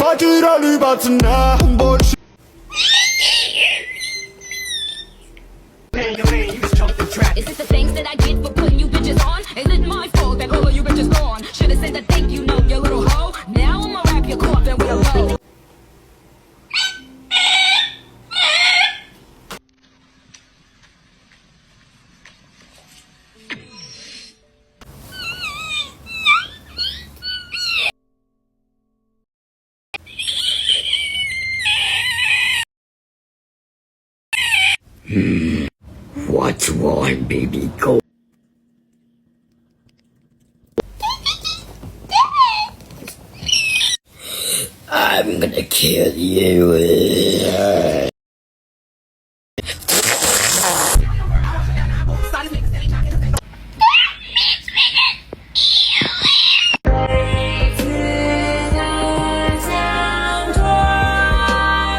빠지라를 받으나 한 번씩 Is it the things that I get for putting you bitches on? Is it my fault that all of you bitches gone? Should've said that thank you note, you little hoe. Now I'ma wrap your coffin with a bow. What's wrong, baby? Go. I'm gonna kill you.